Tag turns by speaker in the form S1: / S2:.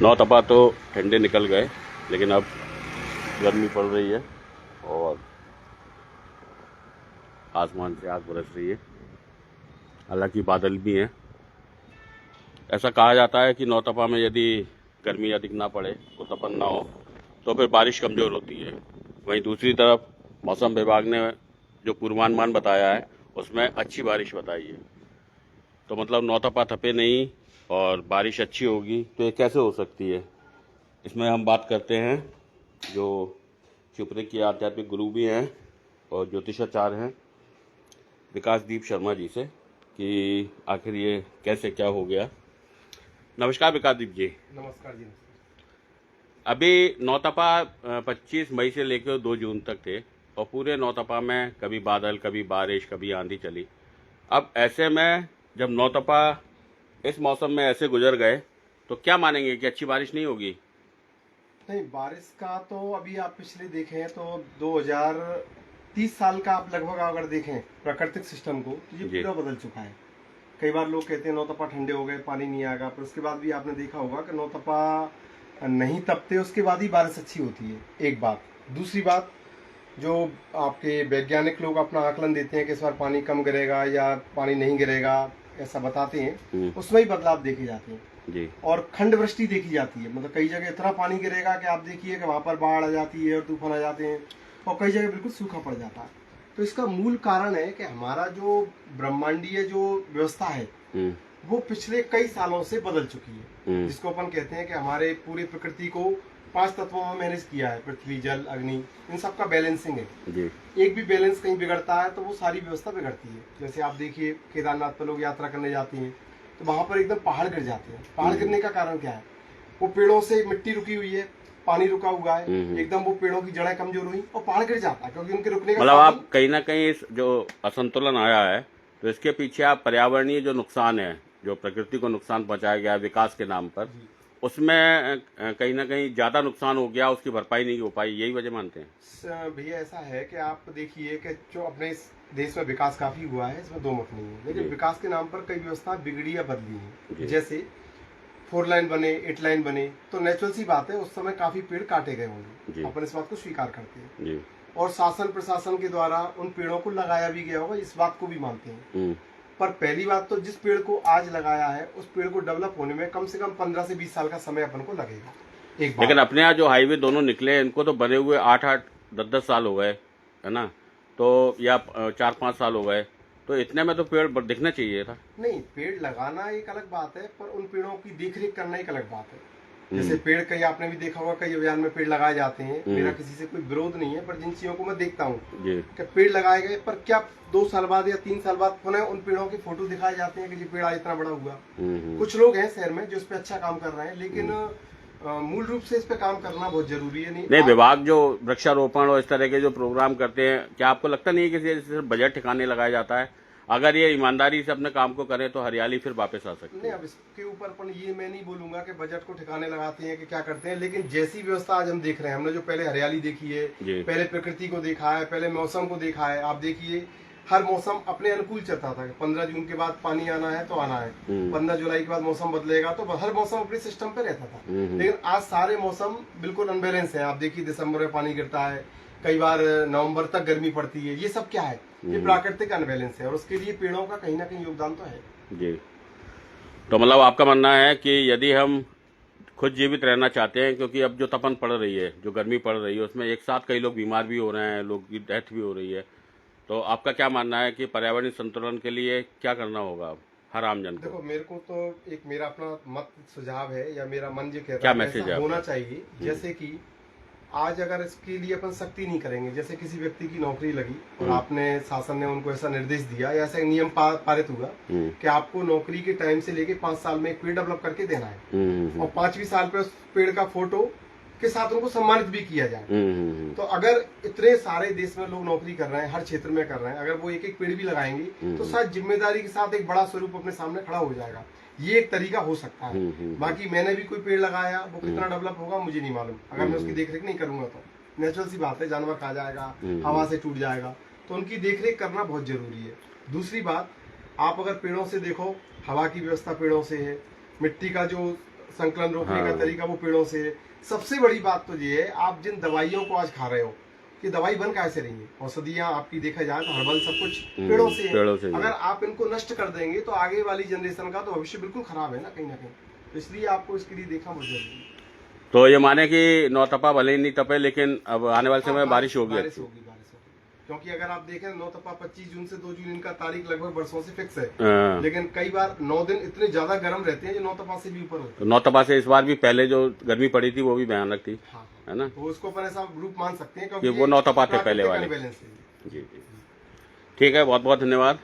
S1: नौतपा तो ठंडे निकल गए, लेकिन अब गर्मी पड़ रही है और आसमान से आग बरस रही है। हालांकि बादल भी हैं। ऐसा कहा जाता है कि नौतपा में यदि गर्मी अधिक ना पड़े, तपन ना हो, तो फिर बारिश कमज़ोर होती है। वहीं दूसरी तरफ मौसम विभाग ने जो पूर्वानुमान बताया है उसमें अच्छी बारिश बताई है। तो मतलब नौतपा थपे नहीं और बारिश अच्छी होगी, तो ये कैसे हो सकती है? इसमें हम बात करते हैं जो शिवपुरी के आध्यात्मिक गुरु भी हैं और ज्योतिषाचार्य हैं, विकासदीप शर्मा जी से, कि आखिर ये कैसे क्या हो गया। नमस्कार विकासदीप जी।
S2: नमस्कार जी।
S1: अभी नौतपा 25 मई से लेकर 2 जून तक थे और पूरे नौतपा में कभी बादल, कभी बारिश, कभी आंधी चली। अब ऐसे में जब नौतपा इस मौसम में ऐसे गुजर गए, तो क्या मानेंगे कि अच्छी बारिश नहीं होगी?
S2: नहीं, बारिश का तो अभी आप पिछले देखें तो 2030 साल का आप लगभग अगर देखें प्राकृतिक सिस्टम को, तो ये
S1: जी।
S2: पूरा बदल चुका है। कई बार लोग कहते हैं नौतपा ठंडे हो गए, पानी नहीं आएगा, पर उसके बाद भी आपने देखा होगा कि नौतपा नहीं तपते, उसके बाद ही बारिश अच्छी होती है। एक बात। दूसरी बात, जो आपके वैज्ञानिक लोग अपना आकलन देते हैं कि इस बार पानी कम गिरेगा या पानी नहीं गिरेगा, ऐसा बताते हैं, उसमें ही बदलाव देखे जाते हैं
S1: जी।
S2: और खंड वृष्टि देखी जाती है। मतलब कई जगह इतना पानी गिरेगा कि आप देखिए कि वहां पर बाढ़ आ जाती है और तूफान आ जाते हैं, और कई जगह बिल्कुल सूखा पड़ जाता है। तो इसका मूल कारण है कि हमारा जो ब्रह्मांडीय जो व्यवस्था है वो पिछले कई सालों से बदल चुकी है, जिसको अपन कहते हैं कि हमारे पूरी प्रकृति को 5 तत्वों में मैनेज किया है। पृथ्वी, जल, अग्नि, इन सबका बैलेंसिंग है जी। एक भी बैलेंस कहीं बिगड़ता है तो वो सारी व्यवस्था बिगड़ती है। जैसे आप देखिए केदारनाथ पर लोग यात्रा करने जाते हैं तो वहां पर एकदम पहाड़ गिर जाते हैं। पहाड़ गिरने का कारण क्या है? वो पेड़ों से मिट्टी रुकी हुई है, पानी रुका हुआ है, एकदम वो पेड़ों की जड़ें कमजोर हुई और पहाड़ गिर जाता है, क्योंकि उनके रुकने का
S1: मतलब आप कहीं ना कहीं इस जो असंतुलन आया है, तो इसके पीछे आप पर्यावरणीय जो नुकसान है, जो प्रकृति को नुकसान पहुंचाया गया है विकास के नाम पर, उसमें कहीं ना कहीं ज्यादा नुकसान हो गया, उसकी भरपाई नहीं हो पाई, यही वजह मानते हैं?
S2: भैया ऐसा है कि आप देखिए कि जो अपने इस देश में विकास काफी हुआ है, इसमें दो मत नहीं है, लेकिन विकास के नाम पर कई व्यवस्था बिगड़ी या बदली है। जैसे 4 लाइन बने, 8 लाइन बने, तो नेचुरल सी बात है उस समय काफी पेड़ काटे गए होंगे, अपन इस बात को स्वीकार करते हैं। और शासन प्रशासन के द्वारा उन पेड़ों को लगाया भी गया होगा, इस बात को भी मानते हैं। पर पहली बात तो जिस पेड़ को आज लगाया है उस पेड़ को डेवलप होने में कम से कम 15 से 20 साल का समय अपन को लगेगा। एक बात।
S1: लेकिन अपने यहाँ जो हाईवे दोनों निकले, इनको तो बने हुए 8-8, 10-10 साल हो गए, है ना? तो या 4-5 साल हो गए, तो इतने में तो पेड़ दिखना चाहिए था।
S2: नहीं, पेड़ लगाना एक अलग बात है, पर उन पेड़ों की देखरेख करना एक अलग बात है। जैसे पेड़, कई आपने भी देखा होगा कई अभियान में पेड़ लगाए जाते हैं। मेरा किसी से कोई विरोध नहीं है, पर जिन चीजों को मैं देखता हूँ कि पेड़ लगाए गए, पर क्या 2 साल बाद या 3 साल बाद पुनः उन पेड़ों की फोटो दिखाए जाते हैं कि ये पेड़ आज इतना बड़ा हुआ। कुछ लोग हैं शहर में जो इस पे अच्छा काम कर रहे हैं, लेकिन मूल रूप से इस पे काम करना बहुत जरूरी है।
S1: नहीं, विभाग जो वृक्षारोपण और इस तरह के जो प्रोग्राम करते हैं, क्या आपको लगता नहीं है कि सिर्फ बजट ठिकाने लगाया जाता है? अगर ये ईमानदारी से अपने काम को करें तो हरियाली फिर वापस आ सकती है।
S2: नहीं, अब इसके ऊपर अपन ये मैं नहीं बोलूंगा कि बजट को ठिकाने लगाते हैं कि क्या करते हैं, लेकिन जैसी व्यवस्था आज हम देख रहे हैं, हमने जो पहले हरियाली देखी है, पहले प्रकृति को देखा है, पहले मौसम को देखा है। आप देखिए हर मौसम अपने अनुकूल चलता था। 15 जून के बाद पानी आना है तो आना है, 15 जुलाई के बाद मौसम बदलेगा, तो हर मौसम अपने सिस्टम पे रहता था। लेकिन आज सारे मौसम बिल्कुल अनबैलेंस है। आप देखिए दिसंबर में पानी गिरता है, कई बार नवंबर तक गर्मी पड़ती है। ये सब क्या है? ये प्राकृतिक अनबैलेंस है, और उसके लिए पेड़ों का कहीं ना कहीं योगदान तो है
S1: जी। तो मतलब आपका मानना है कि यदि हम खुद जीवित रहना चाहते हैं, क्योंकि अब जो तपन पड़ रही है, जो गर्मी पड़ रही है, उसमें एक साथ कई लोग बीमार भी हो रहे हैं, लोग की डेथ भी हो रही है, तो आपका क्या मानना है कि पर्यावरणीय संतुलन के लिए क्या करना होगा हर आम जन को?
S2: देखो, मेरे को तो एक मेरा अपना मत सुझाव है, या मेरा मन जो कहता है
S1: क्या मैसेज है
S2: होना चाहिए। जैसे कि आज अगर इसके लिए अपन सख्ती नहीं करेंगे, जैसे किसी व्यक्ति की नौकरी लगी और आपने, शासन ने उनको ऐसा निर्देश दिया या ऐसा नियम पारित हुआ कि आपको नौकरी के टाइम से लेके 5 साल में एक पेड़ डेवलप करके देना है, और 5वीं साल पे उस पेड़ का फोटो के साथ उनको सम्मानित भी किया जाए। तो अगर इतने सारे देश में लोग नौकरी कर रहे हैं, हर क्षेत्र में कर रहे हैं, अगर वो एक एक पेड़ भी लगाएंगे तो शायद जिम्मेदारी के साथ एक बड़ा स्वरूप अपने सामने खड़ा हो जाएगा। ये एक तरीका हो सकता है। बाकी मैंने भी कोई पेड़ लगाया, वो कितना डेवलप होगा मुझे नहीं मालूम। अगर मैं उसकी देखरेख नहीं करूंगा तो नेचुरल सी बात है, जानवर खा जाएगा, हवा से टूट जाएगा, तो उनकी देखरेख करना बहुत जरूरी है। दूसरी बात, आप अगर पेड़ों से देखो, हवा की व्यवस्था पेड़ों से है, मिट्टी का जो संकलन रोकने
S1: हाँ।
S2: का तरीका वो पेड़ों से है। सबसे बड़ी बात तो ये है, आप जिन दवाइयों को आज खा रहे हो, कि दवाई बन कैसे रही है, औषधियां आपकी देखा जाए तो हर्बल सब कुछ पेड़ों से
S1: पेड़ों से
S2: है।
S1: ही
S2: अगर आप इनको नष्ट कर देंगे तो आगे वाली जनरेशन का तो भविष्य बिल्कुल खराब है ना कहीं। तो इसलिए आपको इसके लिए देखना बहुत जरूरी है।
S1: तो ये माने कि नौतपा भले ही नहीं तपे, लेकिन अब आने वाले समय में बारिश होगी।
S2: बारिश होगी। क्योंकि अगर आप देखें नौतपा 25 जून से 2 जून इनका तारीख लगभग वर्षों से फिक्स है,
S1: हाँ।
S2: लेकिन कई बार 9 दिन इतने ज्यादा गर्म रहते हैं जो नौतपा से भी ऊपर होते
S1: तो नौतपा से इस बार भी पहले जो गर्मी पड़ी थी वो भी भयानक थी।
S2: हैं।
S1: है ना,
S2: तो उसको अपन ऐसा ग्रुप मान सकते हैं
S1: कि वो नौतपा थे पहले वाले।
S2: बैलेंस है।
S1: जी जी, ठीक है, बहुत बहुत धन्यवाद।